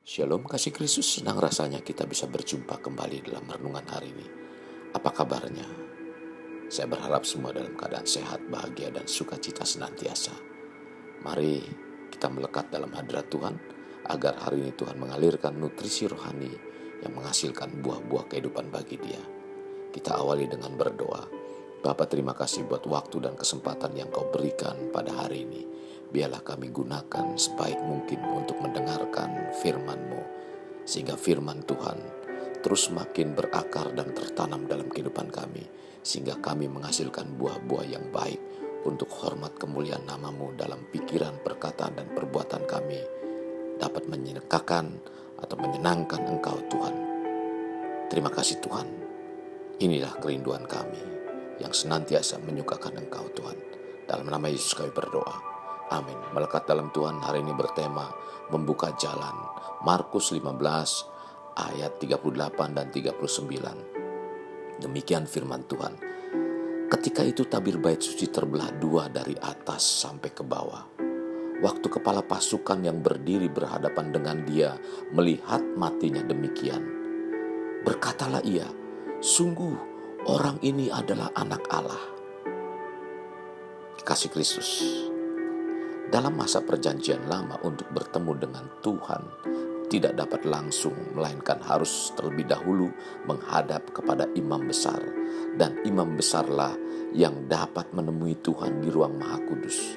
Shalom kasih Kristus, senang rasanya kita bisa berjumpa kembali dalam renungan hari ini. Apa kabarnya? Saya berharap semua dalam keadaan sehat, bahagia, dan sukacita senantiasa. Mari kita melekat dalam hadirat Tuhan, agar hari ini Tuhan mengalirkan nutrisi rohani yang menghasilkan buah-buah kehidupan bagi dia. Kita awali dengan berdoa. Bapa, terima kasih buat waktu dan kesempatan yang Kau berikan pada hari ini. Biarlah kami gunakan sebaik mungkin untuk mendengarkan firman-Mu, sehingga firman Tuhan terus makin berakar dan tertanam dalam kehidupan kami, sehingga kami menghasilkan buah-buah yang baik untuk hormat kemuliaan nama-Mu dalam pikiran, perkataan, dan perbuatan kami, dapat menyekakan atau menyenangkan Engkau Tuhan. Terima kasih Tuhan. Inilah kerinduan kami, yang senantiasa menyukakan Engkau Tuhan. Dalam nama Yesus kami berdoa. Amin. Melekat dalam Tuhan hari ini bertema membuka jalan. Markus 15 ayat 38 dan 39. Demikian firman Tuhan. Ketika itu tabir bait suci terbelah dua dari atas sampai ke bawah. Waktu kepala pasukan yang berdiri berhadapan dengan dia melihat matinya demikian, berkatalah ia, sungguh orang ini adalah anak Allah. Kasih Kristus. Dalam masa perjanjian lama untuk bertemu dengan Tuhan tidak dapat langsung, melainkan harus terlebih dahulu menghadap kepada imam besar. Dan imam besarlah yang dapat menemui Tuhan di ruang Maha Kudus.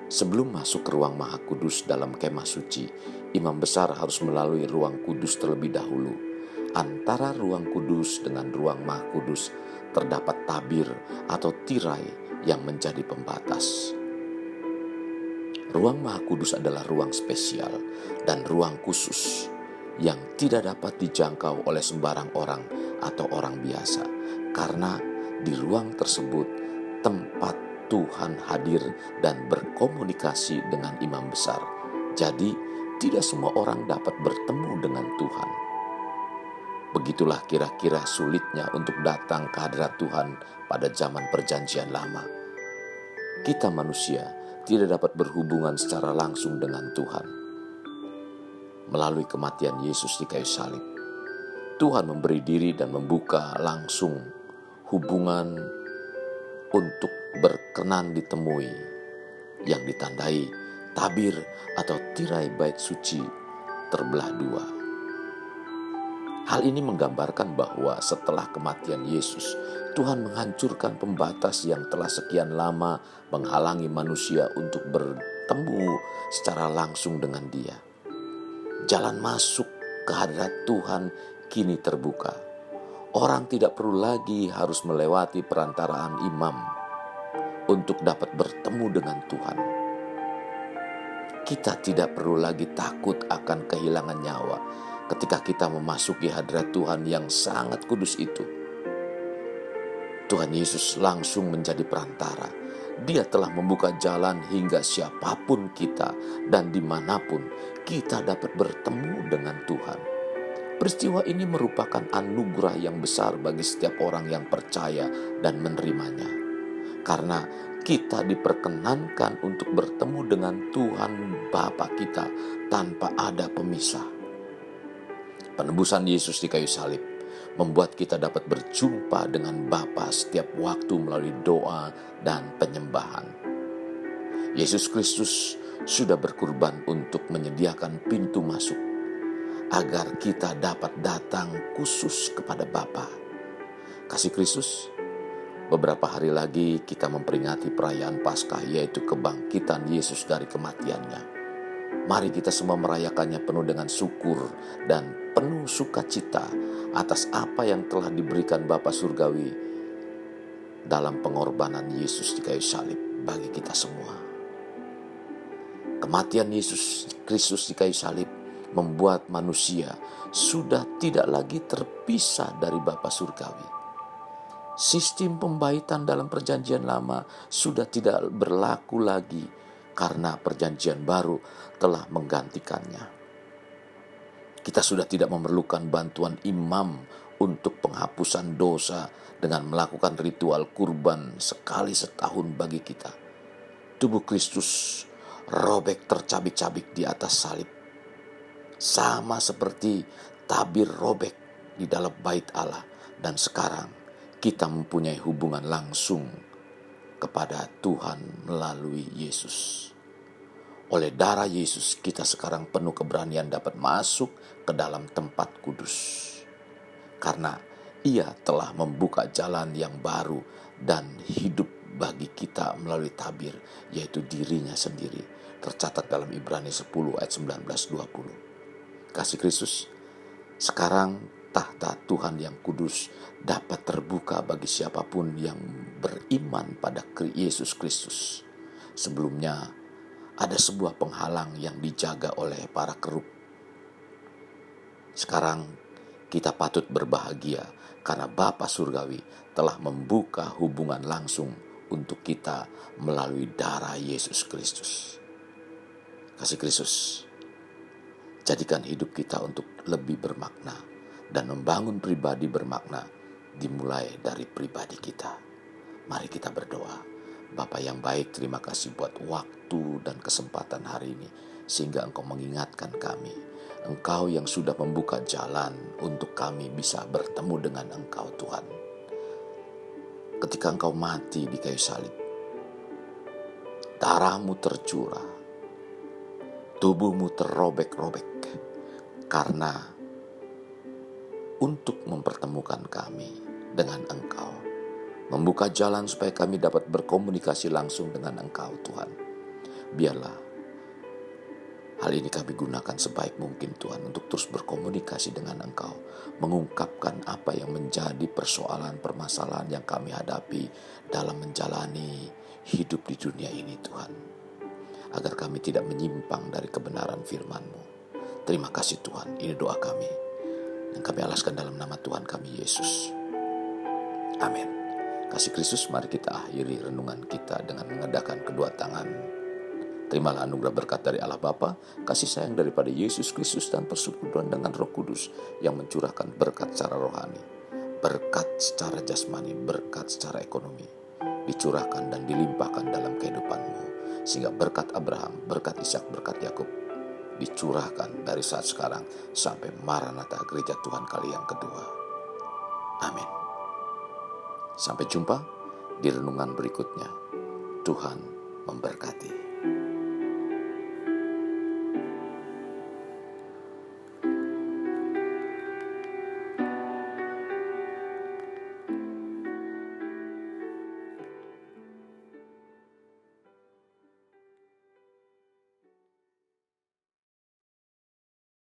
Sebelum masuk ke ruang Maha Kudus dalam kemah suci, imam besar harus melalui ruang kudus terlebih dahulu. Antara ruang kudus dengan ruang Maha Kudus terdapat tabir atau tirai yang menjadi pembatas. Ruang Maha Kudus adalah ruang spesial dan ruang khusus yang tidak dapat dijangkau oleh sembarang orang atau orang biasa, karena di ruang tersebut tempat Tuhan hadir dan berkomunikasi dengan imam besar. Jadi tidak semua orang dapat bertemu dengan Tuhan. Begitulah kira-kira sulitnya untuk datang ke hadirat Tuhan pada zaman perjanjian lama. Kita manusia tidak dapat berhubungan secara langsung dengan Tuhan. Melalui kematian Yesus di kayu salib, Tuhan memberi diri dan membuka langsung hubungan untuk berkenan ditemui, yang ditandai tabir atau tirai bait suci terbelah dua. Hal ini menggambarkan bahwa setelah kematian Yesus, Tuhan menghancurkan pembatas yang telah sekian lama menghalangi manusia untuk bertemu secara langsung dengan Dia. Jalan masuk ke hadirat Tuhan kini terbuka. Orang tidak perlu lagi harus melewati perantaraan imam untuk dapat bertemu dengan Tuhan. Kita tidak perlu lagi takut akan kehilangan nyawa ketika kita memasuki hadirat Tuhan yang sangat kudus itu. Tuhan Yesus langsung menjadi perantara. Dia telah membuka jalan hingga siapapun kita dan dimanapun kita dapat bertemu dengan Tuhan. Peristiwa ini merupakan anugerah yang besar bagi setiap orang yang percaya dan menerimanya. Karena kita diperkenankan untuk bertemu dengan Tuhan Bapa kita tanpa ada pemisah. Penebusan Yesus di kayu salib membuat kita dapat berjumpa dengan Bapa setiap waktu melalui doa dan penyembahan. Yesus Kristus sudah berkorban untuk menyediakan pintu masuk agar kita dapat datang khusus kepada Bapa. Kasih Kristus, beberapa hari lagi kita memperingati perayaan Paskah, yaitu kebangkitan Yesus dari kematiannya. Mari kita semua merayakannya penuh dengan syukur dan penuh sukacita atas apa yang telah diberikan Bapa Surgawi dalam pengorbanan Yesus di kayu salib bagi kita semua. Kematian Yesus Kristus di kayu salib membuat manusia sudah tidak lagi terpisah dari Bapa Surgawi. Sistem pembaitan dalam perjanjian lama sudah tidak berlaku lagi karena perjanjian baru telah menggantikannya. Kita sudah tidak memerlukan bantuan imam untuk penghapusan dosa dengan melakukan ritual kurban sekali setahun bagi kita. Tubuh Kristus robek tercabik-cabik di atas salib. sama seperti tabir robek di dalam bait Allah. Dan sekarang kita mempunyai hubungan langsung kepada Tuhan melalui Yesus. Oleh darah Yesus kita sekarang penuh keberanian dapat masuk ke dalam tempat kudus. Karena Ia telah membuka jalan yang baru dan hidup bagi kita melalui tabir, yaitu dirinya sendiri. Tercatat dalam Ibrani 10 ayat 19-20. Kasih Kristus, sekarang tahta Tuhan yang kudus dapat terbuka bagi siapapun yang beriman pada Yesus Kristus. Sebelumnya ada sebuah penghalang yang dijaga oleh para kerub. Sekarang kita patut berbahagia karena Bapa Surgawi telah membuka hubungan langsung untuk kita melalui darah Yesus Kristus. Kasih Kristus, jadikan hidup kita untuk lebih bermakna dan membangun pribadi bermakna dimulai dari pribadi kita. Mari kita berdoa. Bapa yang baik, terima kasih buat waktu dan kesempatan hari ini sehingga Engkau mengingatkan kami. Engkau yang sudah membuka jalan untuk kami bisa bertemu dengan Engkau Tuhan. Ketika Engkau mati di kayu salib, darah-Mu tercurah, tubuh-Mu terrobek-robek karena untuk mempertemukan kami dengan Engkau. Membuka jalan supaya kami dapat berkomunikasi langsung dengan Engkau Tuhan. Biarlah hal ini kami gunakan sebaik mungkin Tuhan untuk terus berkomunikasi dengan Engkau. Mengungkapkan apa yang menjadi persoalan permasalahan yang kami hadapi dalam menjalani hidup di dunia ini Tuhan. Agar kami tidak menyimpang dari kebenaran firman-Mu. Terima kasih Tuhan, ini doa kami. Yang kami alaskan dalam nama Tuhan kami Yesus. Amin. Kasih Kristus, mari kita akhiri renungan kita dengan mengedahkan kedua tangan. Terimalah anugerah berkat dari Allah Bapa, kasih sayang daripada Yesus Kristus dan persekutuan dengan Roh Kudus yang mencurahkan berkat secara rohani, berkat secara jasmani, berkat secara ekonomi, dicurahkan dan dilimpahkan dalam kehidupanmu. Sehingga berkat Abraham, berkat Ishak, berkat Yakub dicurahkan dari saat sekarang sampai Maranatha gereja Tuhan kali yang kedua. Amin. Sampai jumpa di renungan berikutnya. Tuhan memberkati.